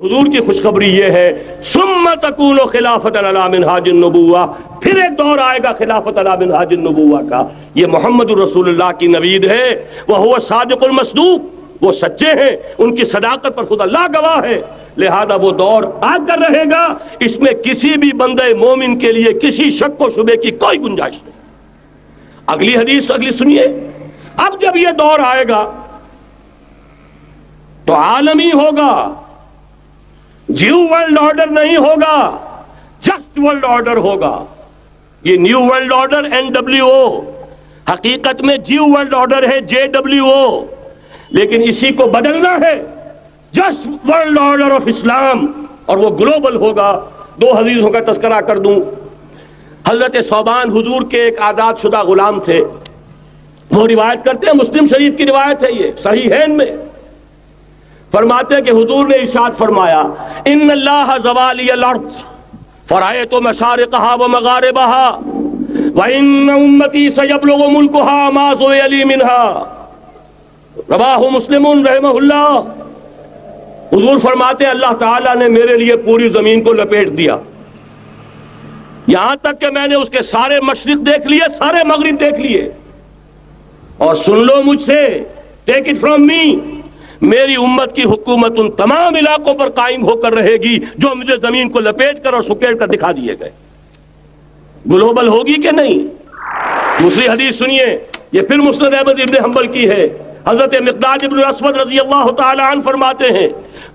حضور کی خوشخبری یہ ہے ثم تکون خلافۃ علی منہاج النبوہ، پھر ایک دور آئے گا خلافت علی منہاج النبوہ کا۔ یہ محمد الرسول اللہ کی نوید ہے، وہو صادق المصدوق، وہ سچے ہیں، ان کی صداقت پر خود اللہ گواہ ہے، لہذا وہ دور آ کر رہے گا، اس میں کسی بھی بندے مومن کے لیے کسی شک و شبے کی کوئی گنجائش نہیں۔ اگلی حدیث اگلی سنیے، اب جب یہ دور آئے گا تو عالمی ہوگا، جیو ورلڈ آرڈر نہیں ہوگا، جسٹ ورلڈ آرڈر ہوگا۔ یہ نیو ورلڈ آرڈر NWO، حقیقت میں جیو ورلڈ آرڈر ہے JWO، لیکن اسی کو بدلنا ہے جسٹ ورلڈ آرڈر آف اسلام، اور وہ گلوبل ہوگا۔ دو حدیثوں کا تذکرہ کر دوں۔ حضرت ثوبان حضور کے ایک آزاد شدہ غلام تھے، وہ روایت کرتے ہیں، مسلم شریف کی روایت ہے، یہ صحیحین میں فرماتے ہیں کہ حضور نے ارشاد فرمایا ان اللہ زوالی الارض فرأیت مشارقها ومغاربها وان امتی سیبلغ ملکها ما زوی لی منها، رواہ مسلم رحمہ اللہ۔ حضور فرماتے ہیں اللہ تعالیٰ نے میرے لیے پوری زمین کو لپیٹ دیا، یہاں تک کہ میں نے اس کے سارے مشرق دیکھ لیے، سارے مغرب دیکھ لیے، اور سن لو مجھ سے، ٹیک اٹ فرام می، میری امت کی حکومت ان تمام علاقوں پر قائم ہو کر رہے گی جو مجھے زمین کو لپیٹ کر اور سکیڑ کر دکھا دیے گئے۔ گلوبل ہوگی کہ نہیں؟ دوسری حدیث سنیے، یہ پھر مسند احمد ابن حنبل کی ہے۔ حضرت مقداد ابن الاسود رضی اللہ تعالی عنہ فرماتے ہیں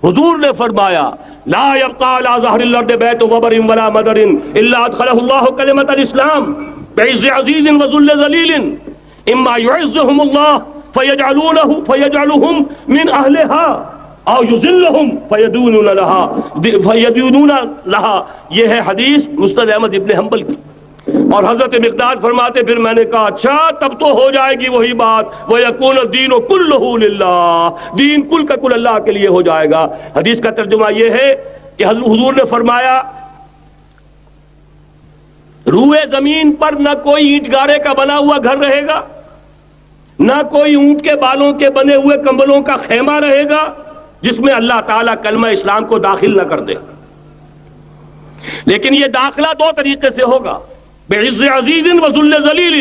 حضور نے فرمایا لا يبقى على ظهر الارض بیت وبر ولا مدر الا ادخله الله کلمۃ الاسلام بعز عزیز وذل ذلیل اما يعزهم الله فيجعلهم من اهلها او يذلهم فيدونون لها۔ یہ ہے حدیث مسند احمد ابن حنبل کی۔ اور حضرت مقداد فرماتے پھر میں نے کہا اچھا تب تو ہو جائے گی وہی بات وَيَكُونَ الدِّينُ كُلُّهُ لِلَّهِ، دین کل کا کل اللہ کے لیے ہو جائے گا۔ حدیث کا ترجمہ یہ ہے کہ حضور نے فرمایا روئے زمین پر نہ کوئی اینٹ گارے کا بنا ہوا گھر رہے گا، نہ کوئی اونٹ کے بالوں کے بنے ہوئے کمبلوں کا خیمہ رہے گا جس میں اللہ تعالیٰ کلمہ اسلام کو داخل نہ کر دے۔ لیکن یہ داخلہ دو طریقے سے ہوگا، بعز عزیز و ذل ذلیل،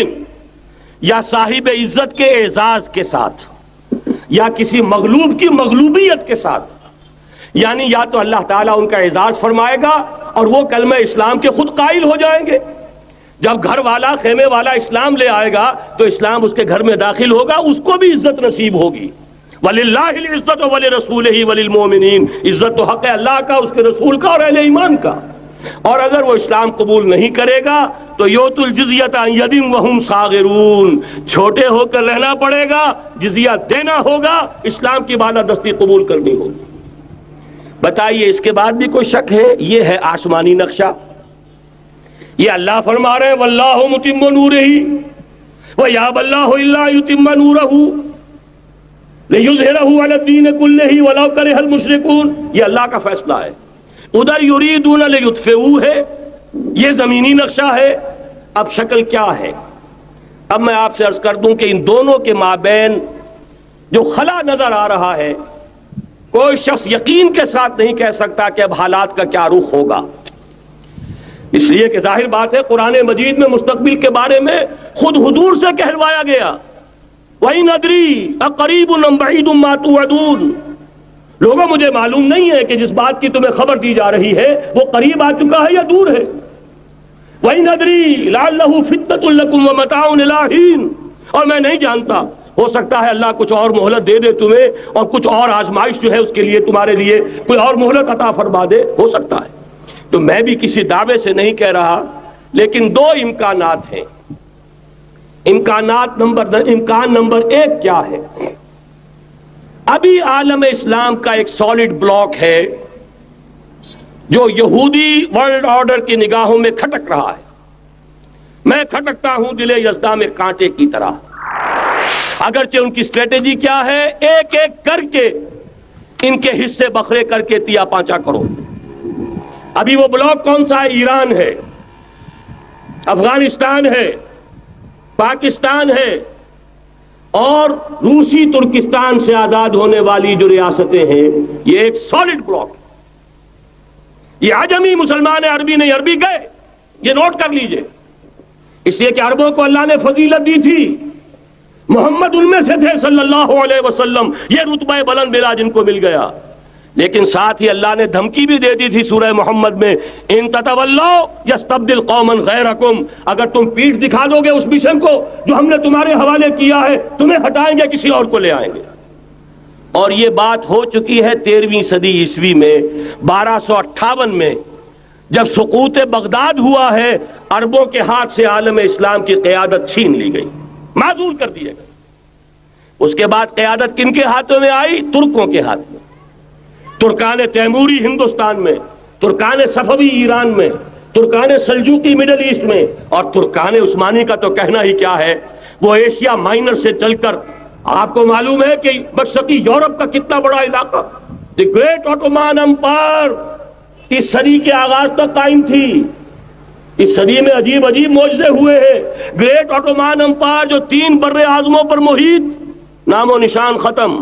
یا صاحب عزت کے اعزاز کے ساتھ، یا کسی مغلوب کی مغلوبیت کے ساتھ، یعنی یا تو اللہ تعالیٰ ان کا اعزاز فرمائے گا اور وہ کلمہ اسلام کے خود قائل ہو جائیں گے۔ جب گھر والا خیمے والا اسلام لے آئے گا تو اسلام اس کے گھر میں داخل ہوگا، اس کو بھی عزت نصیب ہوگی۔ وَلِلَّهِ الْعِزَّةُ وَلِرَسُولِهِ وَلِلْمُؤْمِنِينَ، عزت تو حق ہے اللہ کا، اس کے رسول کا اور اہل ایمان کا۔ اور اگر وہ اسلام قبول نہیں کرے گا تو یؤتُ الْجِزْیَةَ عَنْ یَدٍ وَهُمْ صَاغِرُونَ، چھوٹے ہو کر رہنا پڑے گا، جزیہ دینا ہوگا، اسلام کی بالادستی قبول کرنی ہوگی۔ بتائیے اس کے بعد بھی کوئی شک ہے؟ یہ ہے آسمانی نقشہ۔ یہ اللہ فرما رہے ہیں واللہ متم نورہ ویابی اللہ الا یتم نورہ لیظہرہ علی الدین کلہ ولو کرہ المشرکون، یہ اللہ کا فیصلہ ہے۔ ادھر یریدون لیطفئوا ہے، یہ زمینی نقشہ ہے۔ اب شکل کیا ہے؟ اب میں آپ سے عرض کر دوں کہ ان دونوں کے مابین جو خلا نظر آ رہا ہے، کوئی شخص یقین کے ساتھ نہیں کہہ سکتا کہ اب حالات کا کیا رخ ہوگا، اس لیے کہ ظاہر بات ہے قرآن مجید میں مستقبل کے بارے میں خود حضور سے کہلوایا گیا وَإِنْ أَدْرِي أَقَرِيبٌ أَمْ بَعِيدٌ مَا تُوعَدُونَ، لوگوں مجھے معلوم نہیں ہے کہ جس بات کی تمہیں خبر دی جا رہی ہے وہ قریب آ چکا ہے یا دور ہے۔ وَإِنْ أَدْرِي لَعَلَّهُ فِتْنَةٌ لَكُمْ وَمَتَاعٌ إِلَىٰ حِينٍ، اور میں نہیں جانتا، ہو سکتا ہے اللہ کچھ اور مہلت دے دے تمہیں اور کچھ اور آزمائش جو ہے اس کے لیے تمہارے لیے کوئی اور مہلت عطا فرما دے، ہو سکتا ہے۔ تو میں بھی کسی دعوے سے نہیں کہہ رہا، لیکن دو امکانات ہیں۔ امکان نمبر ایک کیا ہے؟ ابھی عالم اسلام کا ایک سالڈ بلاک ہے جو یہودی ورلڈ آرڈر کی نگاہوں میں کھٹک رہا ہے۔ میں کھٹکتا ہوں دل یزداں میں کانٹے کی طرح۔ اگرچہ ان کی اسٹریٹجی کیا ہے؟ ایک ایک کر کے ان کے حصے بکھرے کر کے تیا پانچا کرو۔ ابھی وہ بلاک کون سا ہے؟ ایران ہے، افغانستان ہے، پاکستان ہے، اور روسی ترکستان سے آزاد ہونے والی جو ریاستیں ہیں یہ ایک سالڈ بلاک. یہ عجمی مسلمان عربی نہیں، عربی گئے، یہ نوٹ کر لیجئے. اس لیے کہ عربوں کو اللہ نے فضیلت دی تھی، محمد ان میں سے تھے صلی اللہ علیہ وسلم، یہ رتبہ بلند ملا جن کو مل گیا. لیکن ساتھ ہی اللہ نے دھمکی بھی دے دی تھی سورہ محمد میں، ان تتولوا یستبدل قوما غیرکم، اگر تم پیٹھ دکھا دو گے اس مشن کو جو ہم نے تمہارے حوالے کیا ہے، تمہیں ہٹائیں گے، کسی اور کو لے آئیں گے. اور یہ بات ہو چکی ہے 13ویں صدی عیسوی میں، 1258 میں جب سقوط بغداد ہوا ہے، عربوں کے ہاتھ سے عالم اسلام کی قیادت چھین لی گئی، معزول کر دیے گئے. اس کے بعد قیادت کن کے ہاتھوں میں آئی؟ ترکوں کے ہاتھ میں. ترکان تیموری ہندوستان میں، ترکان صفوی ایران میں، ترکان سلجوقی مڈل ایسٹ میں، اور ترکان عثمانی کا تو کہنا ہی کیا ہے. وہ ایشیا مائنر سے چل کر آپ کو معلوم ہے کہ مشرقی یورپ کا کتنا بڑا علاقہ، دی گریٹ آٹومان امپائر اس صدی کے آغاز تک قائم تھی. اس صدی میں عجیب عجیب معجزے ہوئے ہیں. گریٹ آٹومان امپائر جو 3 بر اعظموں پر محیط، نام و نشان ختم.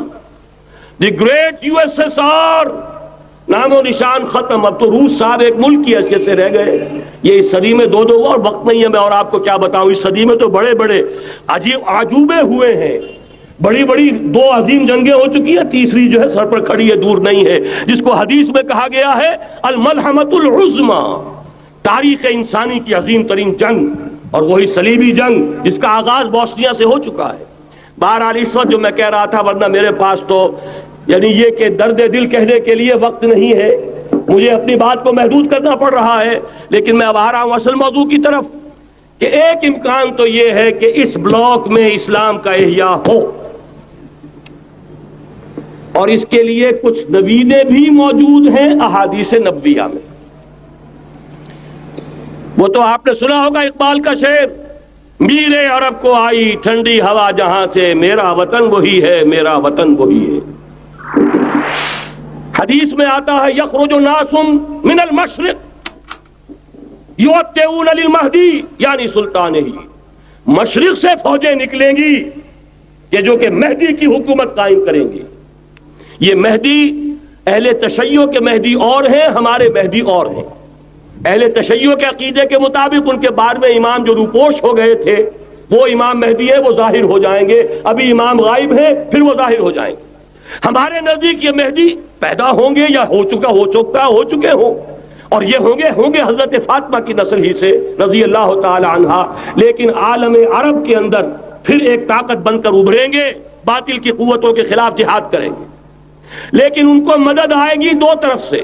The great U S S R, نام و نشان ختم. اب تو روس صاحب ایک ملک کی حیثیت سے رہ گئے. یہ اس صدی میں 2 اور وقت نہیں ہے میں اور آپ کو کیا بتاؤں. اس صدی میں تو بڑے بڑے عجیب عجوبے ہوئے ہیں. بڑی بڑی 2 عظیم جنگیں ہو چکی ہیں، تیسری جو ہے سر پر کھڑی ہے، دور نہیں ہے، جس کو حدیث میں کہا گیا ہے الملحمۃ العظمی، تاریخ انسانی کی عظیم ترین جنگ، اور وہی صلیبی جنگ جس کا آغاز بوسنیا سے ہو چکا ہے. بہرحال اس وقت جو میں کہہ رہا تھا، ورنہ میرے پاس تو یعنی یہ کہ درد دل کہنے کے لیے وقت نہیں ہے، مجھے اپنی بات کو محدود کرنا پڑ رہا ہے. لیکن میں اب آ رہا ہوں اصل موضوع کی طرف، کہ ایک امکان تو یہ ہے کہ اس بلاک میں اسلام کا احیاء ہو، اور اس کے لیے کچھ نویدیں بھی موجود ہیں احادیث نبویہ میں. وہ تو آپ نے سنا ہوگا اقبال کا شعر، میرے عرب کو آئی ٹھنڈی ہوا جہاں سے، میرا وطن وہی ہے، میرا وطن وہی ہے. حدیث میں آتا ہے یخرج ناس من المشرق یؤتون للمہدی، یعنی سلطان ہی، مشرق سے فوجیں نکلیں گی کہ جو کہ مہدی کی حکومت قائم کریں گی. یہ مہدی اہل تشیع کے مہدی اور ہیں، ہمارے مہدی اور ہیں. اہل تشیع کے عقیدے کے مطابق ان کے بعد میں امام جو روپوش ہو گئے تھے وہ امام مہدی ہے، وہ ظاہر ہو جائیں گے. ابھی امام غائب ہیں، پھر وہ ظاہر ہو جائیں گے. ہمارے نزدیک یہ مہدی پیدا ہوں گے یا ہو چکے ہوں، اور یہ ہوں گے حضرت فاطمہ کی نسل ہی سے رضی اللہ تعالی عنہا. لیکن عالم عرب کے اندر پھر ایک طاقت بن کر ابھریں گے، باطل کی قوتوں کے خلاف جہاد کریں گے. لیکن ان کو مدد آئے گی 2 طرف سے،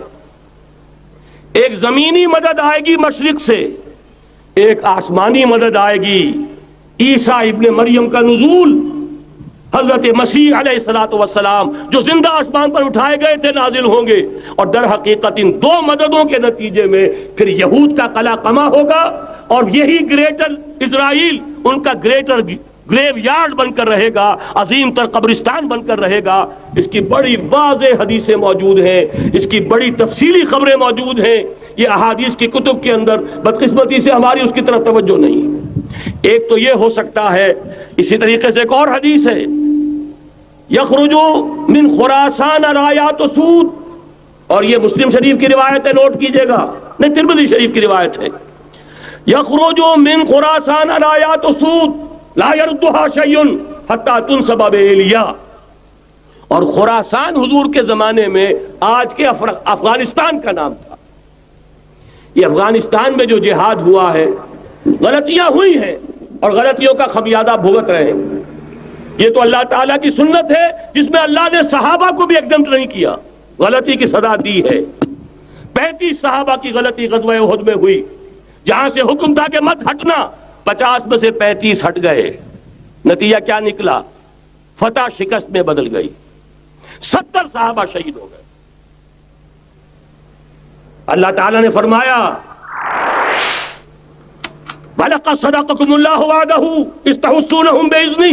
ایک زمینی مدد آئے گی مشرق سے، ایک آسمانی مدد آئے گی. عیسیٰ ابن مریم کا نزول، حضرت مسیح علیہ الصلوۃ والسلام جو زندہ آسمان پر اٹھائے گئے تھے نازل ہوں گے. اور در حقیقت ان 2 مددوں کے نتیجے میں پھر یہود کا قلع قمع ہوگا، اور یہی گریٹر اسرائیل ان کا گریٹر گریو یارڈ بن کر رہے گا، عظیم تر قبرستان بن کر رہے گا. اس کی بڑی واضح حدیثیں موجود ہیں، اس کی بڑی تفصیلی خبریں موجود ہیں. یہ احادیث کی کتب کے اندر بدقسمتی سے ہماری اس کی طرف توجہ نہیں. ایک تو یہ ہو سکتا ہے. اسی طریقے سے ایک اور حدیث ہے، یخرج من خراسان رایات سود، اور یہ مسلم شریف کی روایت ہے، نوٹ کیجئے گا، نہیں ترمذی شریف کی روایت ہے. یخرج من خراسان رایات سود لا یردها شیء حتی تنصب بإیلیا. اور خراسان حضور کے زمانے میں آج کے افغانستان کا نام تھا. یہ افغانستان میں جو جہاد ہوا ہے، غلطیاں ہوئی ہیں اور غلطیوں کا خمیازہ بھگت رہے ہیں. یہ تو اللہ تعالیٰ کی سنت ہے جس میں اللہ نے صحابہ کو بھی ایگزمپٹ نہیں کیا، غلطی کی سزا دی ہے. 35 صحابہ کی غلطی غزوہ احد میں ہوئی، جہاں سے حکم تھا کہ مت ہٹنا، 50 میں سے 35 ہٹ گئے. نتیجہ کیا نکلا؟ فتح شکست میں بدل گئی، 70 صحابہ شہید ہو گئے. اللہ تعالیٰ نے فرمایا وَلَقَدْ صَدَقَكُمُ اللَّهُ وَعْدَهُ إِذْ تَحُسُّونَهُم بِإِذْنِهِ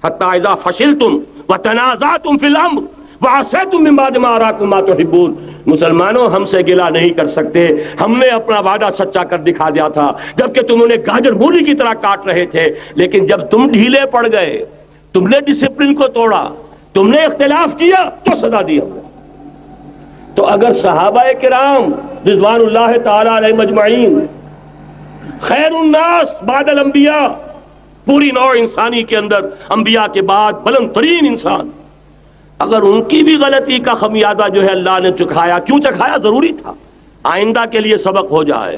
حَتَّىٰ إِذَا فَشِلْتُمْ وَتَنَازَعْتُمْ فِي الْأَمْرِ وَعَصَيْتُمْ مِن بَعْدِ مَا أَرَاكُم مَّا تُحِبُّونَ. مسلمانوں ہم سے گلہ نہیں کر سکتے، ہم نے اپنا وعدہ سچا کر دکھا دیا تھا جبکہ تم انہیں گاجر مولی کی طرح کاٹ رہے تھے. لیکن جب تم ڈھیلے پڑ گئے، تم نے ڈسپلن کو توڑا، تم نے اختلاف کیا تو سزا دی ہم نے۔ تو اگر صحابہ کرام رضوان اللہ تعالی علیہم اجمعین، خیر الناس بعد الانبیاء، پوری نوع انسانی کے اندر انبیاء کے بعد بلند ترین انسان، اگر ان کی بھی غلطی کا خمیازہ جو ہے اللہ نے چکھایا، کیوں چکھایا؟ ضروری تھا، آئندہ کے لیے سبق ہو جائے۔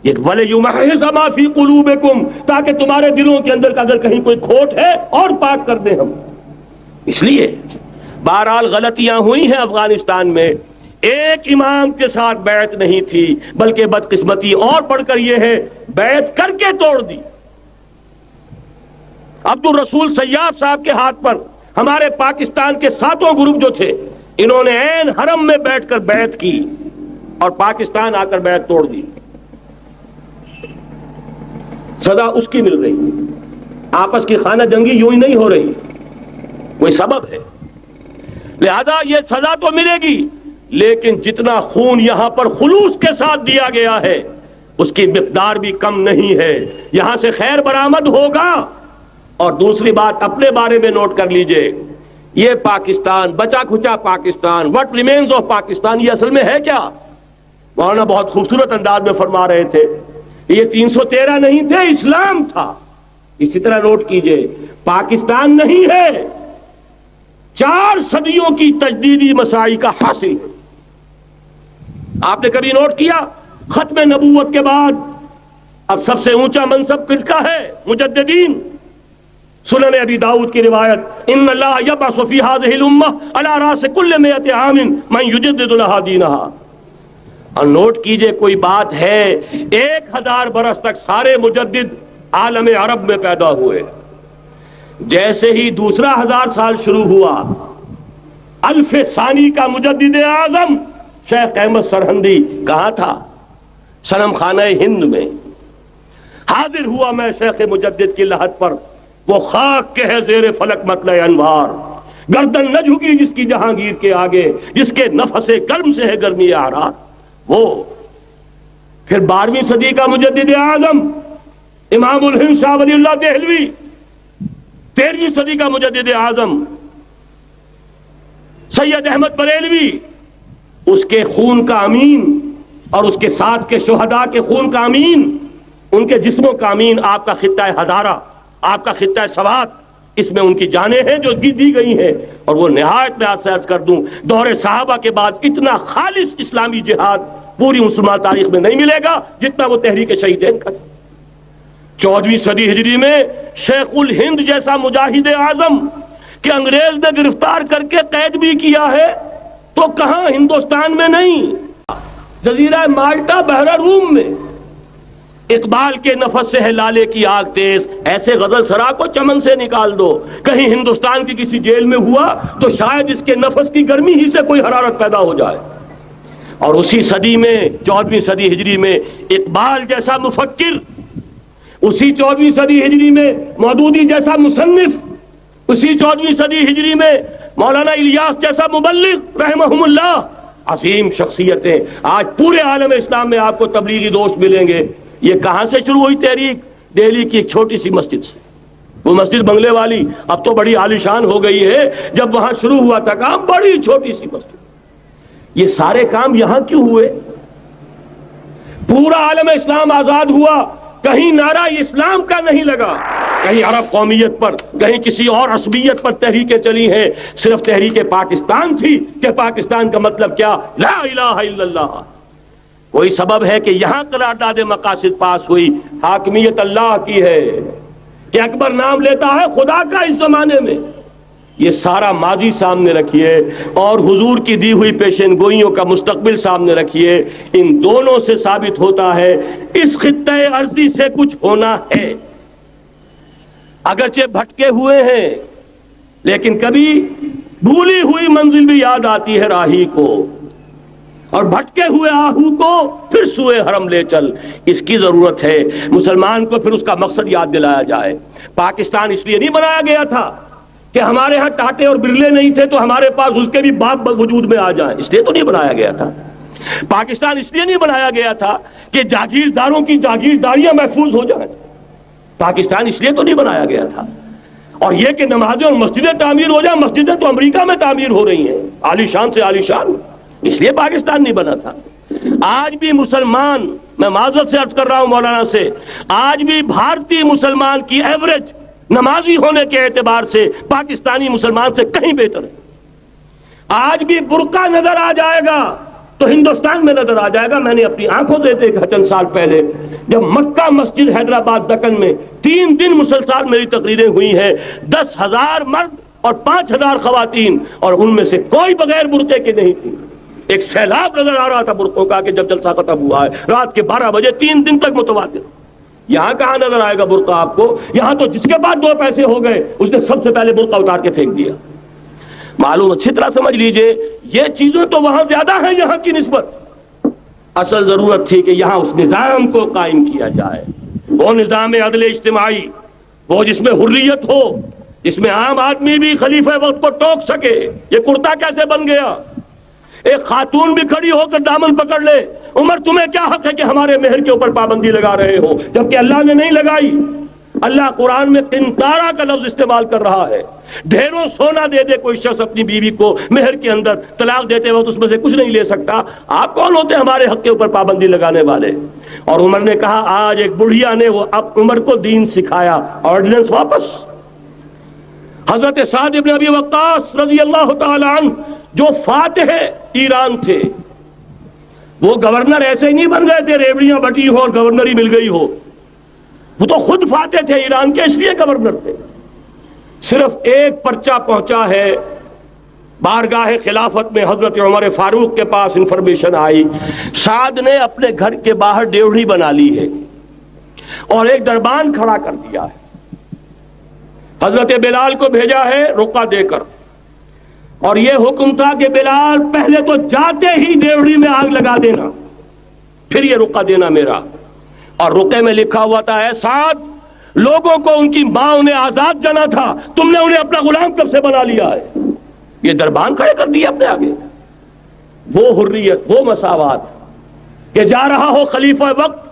یہ وَلِيُمَحِّصَ مَا فِي قُلُوبِكُمْ، تاکہ تمہارے دلوں کے اندر اگر کہیں کوئی کھوٹ ہے اور پاک کر دیں ہم۔ اس لیے بہرحال غلطیاں ہوئی ہیں افغانستان میں، ایک امام کے ساتھ بیعت نہیں تھی، بلکہ بدقسمتی اور بڑھ کر یہ ہے بیعت کر کے توڑ دی۔ عبد الرسول سیاف صاحب کے ہاتھ پر ہمارے پاکستان کے 7 گروپ جو تھے، انہوں نے عین حرم میں بیٹھ کر بیعت کی اور پاکستان آ کر بیعت توڑ دی۔ سزا اس کی مل رہی، آپس کی خانہ جنگی یوں ہی نہیں ہو رہی، کوئی سبب ہے، لہذا یہ سزا تو ملے گی، لیکن جتنا خون یہاں پر خلوص کے ساتھ دیا گیا ہے اس کی مقدار بھی کم نہیں ہے۔ یہاں سے خیر برآمد ہوگا۔ اور دوسری بات اپنے بارے میں نوٹ کر لیجئے، یہ پاکستان، بچا کھچا Pakistan, what remains of Pakistan, یہ اصل میں ہے کیا؟ مولانا بہت خوبصورت انداز میں فرما رہے تھے، یہ 313 نہیں تھے، اسلام تھا۔ اسی طرح نوٹ کیجئے، پاکستان نہیں ہے، 4 صدیوں کی تجدیدی مساعی کا حاصل ہے۔ آپ نے کبھی نوٹ کیا ختم نبوت کے بعد اب سب سے اونچا منصب کس کا ہے؟ مجددین۔ سنن ابی داؤد کی روایت، ان اللہ یبعث فی هذه الامہ علی راس کل 100 عام من یجدد لها دینها۔ اور نوٹ کیجئے کوئی بات ہے، 1000 برس تک سارے مجدد عالم عرب میں پیدا ہوئے، جیسے ہی دوسرا 1000 سال شروع ہوا، الف ثانی کا مجدد اعظم شیخ احمد سرہندی کہاں تھا؟ صنم خانہ ہند میں حاضر ہوا۔ میں شیخ مجدد کی لحد پر، وہ خاک کے ہے زیر فلک مطلع انوار، گردن نہ جھکی جس کی جہانگیر کے آگے، جس کے نفس گرم سے ہے گرمی اعراض۔ وہ پھر 12ویں صدی کا مجدد اعظم امام الہند شاہ ولی اللہ دہلوی، 13ویں صدی کا مجدد اعظم سید احمد بریلوی، اس کے خون کا امین اور اس کے ساتھ کے شہداء کے خون کا امین، ان کے جسموں کا امین آپ کا خطہ ہزارہ، آپ کا خطہ سوات، اس میں ان کی جانیں ہیں جو دی گئی ہیں۔ اور وہ نہایت میں آپ سے عرض کر دوں، دور صحابہ کے بعد اتنا خالص اسلامی جہاد پوری مسلمان تاریخ میں نہیں ملے گا جتنا وہ تحریک شہیدین کا۔ 14ویں صدی ہجری میں شیخ الہند جیسا مجاہد اعظم کہ انگریز نے گرفتار کر کے قید بھی کیا ہے، تو کہاں ہندوستان میں نہیں، جزیرہ مالٹا بحر روم میں۔ اقبال کے نفس سے ہے لالے کی آگ تیز، ایسے غزل سرا کو چمن سے نکال دو۔ کہیں ہندوستان کی کسی جیل میں ہوا تو شاید اس کے نفس کی گرمی ہی سے کوئی حرارت پیدا ہو جائے۔ اور اسی صدی میں 14ویں صدی ہجری میں اقبال جیسا مفکر، اسی 14ویں صدی ہجری میں مودودی جیسا مصنف، اسی 14ویں صدی ہجری میں مولانا الیاس جیسا مبلغ رحمہم اللہ، عظیم شخصیتیں آج پورے عالم اسلام میں آپ کو تبلیغی دوست ملیں گے۔ یہ کہاں سے شروع ہوئی تحریک؟ دہلی کی ایک چھوٹی سی مسجد سے، وہ مسجد بنگلے والی اب تو بڑی عالیشان ہو گئی ہے، جب وہاں شروع ہوا تھا کام بڑی چھوٹی سی مسجد۔ یہ سارے کام یہاں کیوں ہوئے؟ پورا عالم اسلام آزاد ہوا، کہیں نعرہ اسلام کا نہیں لگا، کہیں عرب قومیت پر، کہیں کسی اور عصبیت پر تحریکیں چلی ہیں، صرف تحریک پاکستان تھی کہ پاکستان کا مطلب کیا؟ لا الہ الا اللہ۔ کوئی سبب ہے کہ یہاں قرارداد مقاصد پاس ہوئی، حاکمیت اللہ کی ہے، کہ اکبر نام لیتا ہے خدا کا اس زمانے میں۔ یہ سارا ماضی سامنے رکھیے اور حضور کی دی ہوئی پیشین گوئیوں کا مستقبل سامنے رکھیے، ان دونوں سے ثابت ہوتا ہے اس خطہ ارضی سے کچھ ہونا ہے۔ اگرچہ بھٹکے ہوئے ہیں، لیکن کبھی بھولی ہوئی منزل بھی یاد آتی ہے راہی کو، اور بھٹکے ہوئے آہو کو پھر سوئے حرم لے چل۔ اس کی ضرورت ہے مسلمان کو پھر اس کا مقصد یاد دلایا جائے۔ پاکستان اس لیے نہیں بنایا گیا تھا کہ ہمارے ہاں ٹاٹے اور برلے نہیں تھے تو ہمارے پاس اس کے بھی باپ وجود میں آ جائیں، اس لیے تو نہیں بنایا گیا تھا۔ پاکستان اس لیے نہیں بنایا گیا تھا کہ جاگیرداروں کی جاگیرداریاں محفوظ ہو جائیں، پاکستان اس لیے تو نہیں بنایا گیا تھا۔ اور یہ کہ نمازیں اور مسجدیں تعمیر ہو جائیں، مسجدیں تو امریکہ میں تعمیر ہو رہی ہیں، عالی شان سے عالی شان، اس لیے پاکستان نہیں بنا تھا۔ آج بھی مسلمان، میں معذرت سے عرض کر رہا ہوں مولانا سے، آج بھی بھارتی مسلمان کی ایوریج نمازی ہونے کے اعتبار سے پاکستانی مسلمان سے کہیں بہتر ہے۔ آج بھی برقع نظر آ جائے گا تو ہندوستان میں نظر آ جائے گا۔ میں نے اپنی آنکھوں سے دیکھا چند سال پہلے، جب مکہ مسجد حیدرآباد دکن میں 3 دن مسلسل میری تقریریں ہوئی ہیں، 10,000 مرد اور 5,000 خواتین، اور ان میں سے کوئی بغیر برقعے کے نہیں تھی۔ ایک سیلاب نظر آ رہا تھا برقعوں کا کہ جب جلسہ ختم ہوا ہے رات کے 12 بجے 3 دن تک متواتر۔ یہاں کہاں نظر آئے گا برقع آپ کو؟ یہاں تو جس کے بعد 2 پیسے ہو گئے اس نے سب سے پہلے برقع اتار کے پھینک دیا۔ معلوم اچھی طرح سمجھ لیجئے، یہ چیزیں تو وہاں زیادہ ہیں یہاں کی نسبت۔ اصل ضرورت تھی کہ یہاں اس نظام کو قائم کیا جائے، وہ نظام عدل اجتماعی، وہ جس میں حریت ہو، جس میں عام آدمی بھی خلیفہ وقت کو ٹوک سکے۔ یہ کرتا کیسے بن گیا؟ ایک خاتون بھی کھڑی ہو کر دامن پکڑ لے، عمر تمہیں کیا حق ہے کہ ہمارے مہر کے اوپر پابندی لگا رہے ہو، جبکہ اللہ نے نہیں لگائی۔ اللہ قرآن میں قنطارہ کا لفظ استعمال کر رہا ہے۔ ڈھیروں سونا دے دے کوئی شخص اپنی بیوی کو مہر کے اندر، طلاق دیتے وقت اس میں سے کچھ نہیں لے سکتا، آپ کون ہوتے ہیں ہمارے حق کے اوپر پابندی لگانے والے؟ اور عمر نے کہا، آج ایک بڑھیا نے وہ اب عمر کو دین سکھایا، آرڈیننس واپس۔ حضرت سعد بن ابی وقاص رضی اللہ تعالی عنہ جو فاتح ایران تھے، وہ گورنر ایسے ہی نہیں بن گئے تھے ریوڑیاں بٹی ہو اور گورنر ہی مل گئی ہو، وہ تو خود فاتح تھے ایران کے، اس لیے گورنر تھے۔ صرف ایک پرچہ پہنچا ہے بارگاہ خلافت میں، حضرت عمر فاروق کے پاس انفارمیشن آئی، سعد نے اپنے گھر کے باہر ڈیوڑی بنا لی ہے اور ایک دربان کھڑا کر دیا ہے۔ حضرت بلال کو بھیجا ہے رقعہ دے کر، اور یہ حکم تھا کہ بلال پہلے تو جاتے ہی ڈیوڑی میں آگ لگا دینا، پھر یہ رقعہ دینا میرا۔ اور رقعے میں لکھا ہوا تھا، اے سعد، لوگوں کو ان کی ماں نے آزاد جانا تھا، تم نے انہیں اپنا غلام کب سے بنا لیا ہے؟ یہ دربان کھڑے کر دیے اپنے آگے۔ وہ حریت، وہ مساوات کہ جا رہا ہو خلیفہ وقت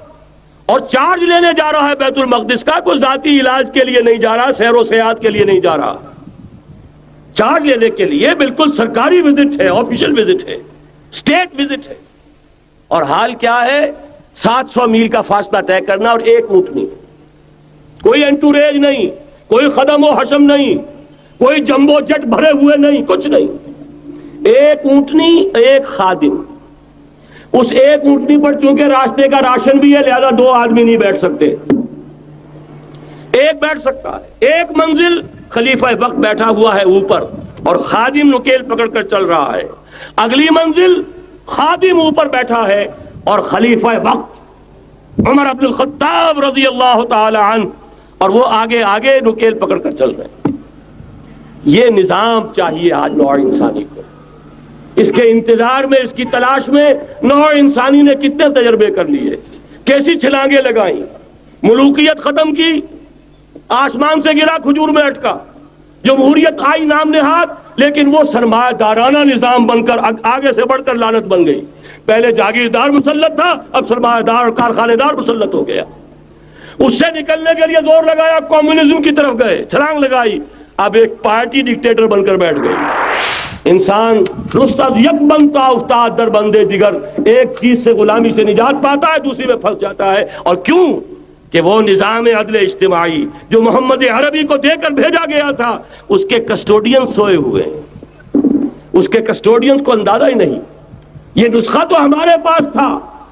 اور چارج لینے جا رہا ہے بیت المقدس کا، کوئی ذاتی علاج کے لیے نہیں جا رہا، سیر و سیاحت کے لیے نہیں جا رہا، چارج لینے کے لیے بالکل سرکاری وزٹ ہے، آفیشل وزٹ ہے، اسٹیٹ وزٹ ہے۔ اور حال کیا ہے؟ 700 میل کا فاصلہ طے کرنا اور ایک اونٹنی، کوئی انٹوریج نہیں، کوئی خدم و حشم نہیں، کوئی جمبو جٹ بھرے ہوئے نہیں، کچھ نہیں، ایک اونٹنی، ایک خادم۔ اس ایک اونٹنی پر چونکہ راستے کا راشن بھی ہے لہذا 2 آدمی نہیں بیٹھ سکتے، ایک بیٹھ سکتا ہے۔ ایک منزل خلیفہ وقت بیٹھا ہوا ہے اوپر اور خادم نکیل پکڑ کر چل رہا ہے، اگلی منزل خادم اوپر بیٹھا ہے اور خلیفہ وقت عمر بن الخطاب رضی اللہ تعالی عنہ اور وہ آگے آگے نکیل پکڑ کر چل رہے ہیں۔ یہ نظام چاہیے آج نوع انسانی کو۔ اس کے انتظار میں، اس کی تلاش میں نوع انسانی نے کتنے تجربے کر لیے، کیسی چھلانگیں لگائیں، ملوکیت ختم کی، آسمان سے گرا کھجور میں اٹکا، جمہوریت آئی نام نہاد، لیکن وہ سرمایہ دارانہ نظام بن کر آگے سے بڑھ کر لعنت بن گئی۔ پہلے جاگیردار مسلط تھا، اب سرمایہ دار اور کارخانے دار مسلط ہو گیا۔ اس سے نکلنے کے لیے زور لگایا، کمیونزم کی طرف گئے، چھلانگ لگائی، اب ایک پارٹی ڈکٹیٹر بن کر بیٹھ گئی۔ انسان رست از یک بنتا افتاد در بندے دیگر، ایک چیز سے غلامی سے نجات پاتا ہے، دوسری میں پھنس جاتا ہے۔ اور کیوں؟ کہ وہ نظام عدل اجتماعی جو محمد عربی کو دے کر بھیجا گیا تھا، اس کے کسٹوڈین سوئے ہوئے ہیں، اس کے کسٹوڈینز کو اندازہ ہی نہیں۔ یہ نسخہ تو ہمارے پاس تھا،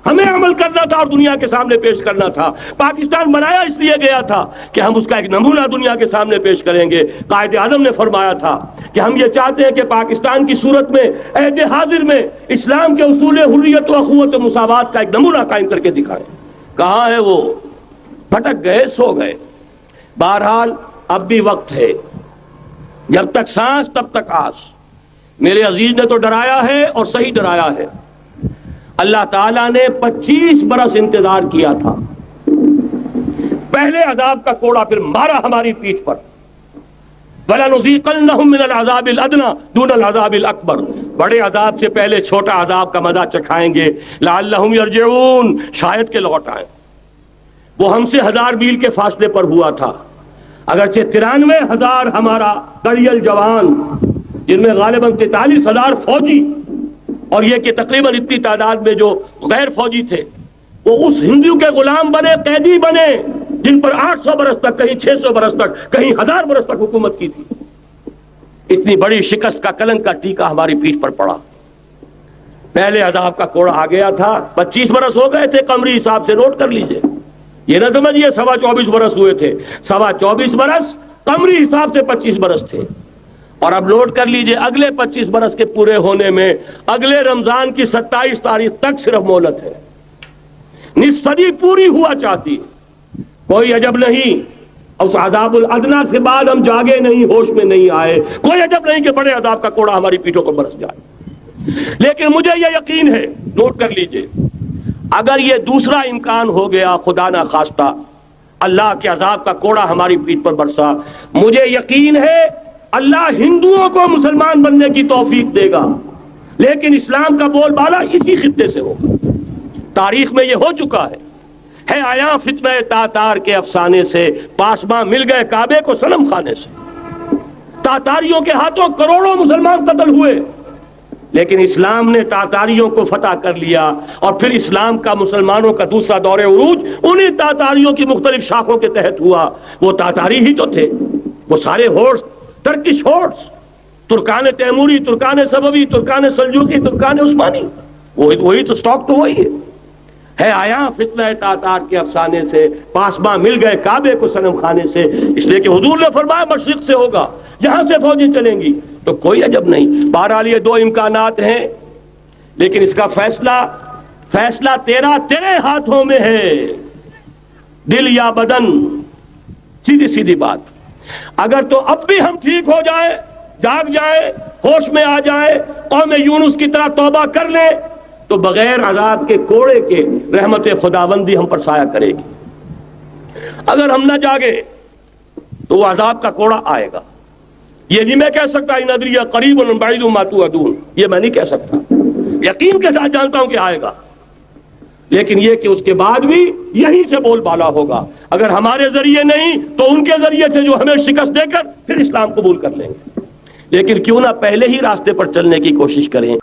ہمیں عمل کرنا تھا اور دنیا کے سامنے پیش کرنا تھا۔ پاکستان بنایا اس لیے گیا تھا کہ ہم اس کا ایک نمونہ دنیا کے سامنے پیش کریں گے۔ قائد اعظم نے فرمایا تھا کہ ہم یہ چاہتے ہیں کہ پاکستان کی صورت میں عہد حاضر میں اسلام کے اصول حریت و اخوت و مساوات کا ایک نمونہ قائم کر کے دکھائیں۔ کہاں ہے وہ؟ پھٹک گئے، سو گئے۔ بہرحال اب بھی وقت ہے، جب تک سانس تب تک آس۔ میرے عزیز نے تو ڈرایا ہے اور صحیح ڈرایا ہے۔ اللہ تعالیٰ نے 25 برس انتظار کیا تھا، پہلے عذاب کا کوڑا پھر مارا ہماری پیٹھ پر۔ وَلَنُذِيقَنَّهُم مِّنَ الْعَذَابِ الْأَدْنَىٰ دُونَ الْعَذَابِ الْأَكْبَرِ، بڑے عذاب سے پہلے چھوٹا عذاب کا مزہ چکھائیں گے۔ لَعَلَّهُمْ يَرْجِعُونَ، شاید کہ لوٹ آئیں۔ وہ ہم سے 1000 میل کے فاصلے پر ہوا تھا، اگرچہ 93,000 ہمارا کڑیل جوان، جن میں غالباً 43,000 فوجی، اور یہ کہ تقریباً اتنی تعداد میں جو غیر فوجی تھے، وہ اس ہندو کے غلام بنے، قیدی بنے، جن پر 800 برس تک، کہیں 600 برس تک، کہیں 1000 برس تک حکومت کی تھی۔ اتنی بڑی شکست کا کلنک کا ٹیکا ہماری پیٹھ پر پڑا۔ پہلے عذاب کا کوڑا آ گیا تھا، 25 برس ہو گئے تھے قمری حساب سے، نوٹ کر لیجئے، یہ نہ سمجھیے 24.25 برس ہوئے تھے، 24.25 برس قمری حساب سے 25 برس تھے۔ اور اب نوٹ کر لیجئے اگلے 25 برس کے پورے ہونے میں اگلے رمضان کی 27 تاریخ تک صرف مہلت ہے، نصف صدی پوری ہوا چاہتی ہے۔ کوئی عجب نہیں اس عذاب الادنا کے بعد ہم جاگے نہیں، ہوش میں نہیں آئے، کوئی عجب نہیں کہ بڑے عذاب کا کوڑا ہماری پیٹھوں پر برس جائے۔ لیکن مجھے یہ یقین ہے، نوٹ کر لیجئے، اگر یہ دوسرا امکان ہو گیا، خدا نہ خواستہ اللہ کے عذاب کا کوڑا ہماری پیٹھ پر برسا، مجھے یقین ہے اللہ ہندوؤں کو مسلمان بننے کی توفیق دے گا، لیکن اسلام کا بول بالا اسی خطے سے ہوگا۔ تاریخ میں یہ ہو چکا ہے آیا فتنہ تاتار کے افسانے سے، پاسباں مل گئے کعبے کو صنم خانے سے۔ تاتاریوں کے ہاتھوں کروڑوں مسلمان قتل ہوئے، لیکن اسلام نے تاتاریوں کو فتح کر لیا، اور پھر اسلام کا مسلمانوں کا دوسرا دور عروج انہی تاتاریوں کی مختلف شاخوں کے تحت ہوا۔ وہ تاتاری ہی تو تھے، وہ سارے ہورس، ٹرکش ہورس، ترکان تیموری، ترکان صفوی، ترکان سلجوقی، ترکان عثمانی، وہی تو سٹاک تو وہی ہے آیا فتنہ تاتار کے افسانے سے، پاسباں مل گئے کعبے کو صنم خانے سے، اس لیے کہ حضور نے فرمایا مشرق سے ہوگا، یہاں سے فوجیں چلیں گی، تو کوئی عجب نہیں۔ بہرحال یہ دو امکانات ہیں، لیکن اس کا فیصلہ تیرے ہاتھوں میں ہے، دل یا بدن، سیدھی بات۔ اگر تو اب بھی ہم ٹھیک ہو جائیں، جاگ جائیں، ہوش میں آ جائیں، قوم یونس کی طرح توبہ کر لیں، تو بغیر عذاب کے کوڑے کے رحمت خداوندی ہم پر سایہ کرے گی۔ اگر ہم نہ جاگے تو وہ عذاب کا کوڑا آئے گا۔ یہ نہیں میں کہہ سکتا ان ادری قریب بعید ما توعدون، یہ میں نہیں کہہ سکتا، یقین کے ساتھ جانتا ہوں کہ آئے گا، لیکن یہ کہ اس کے بعد بھی یہیں سے بول بالا ہوگا۔ اگر ہمارے ذریعے نہیں تو ان کے ذریعے سے، جو ہمیں شکست دے کر پھر اسلام قبول کر لیں گے۔ لیکن کیوں نہ پہلے ہی راستے پر چلنے کی کوشش کریں۔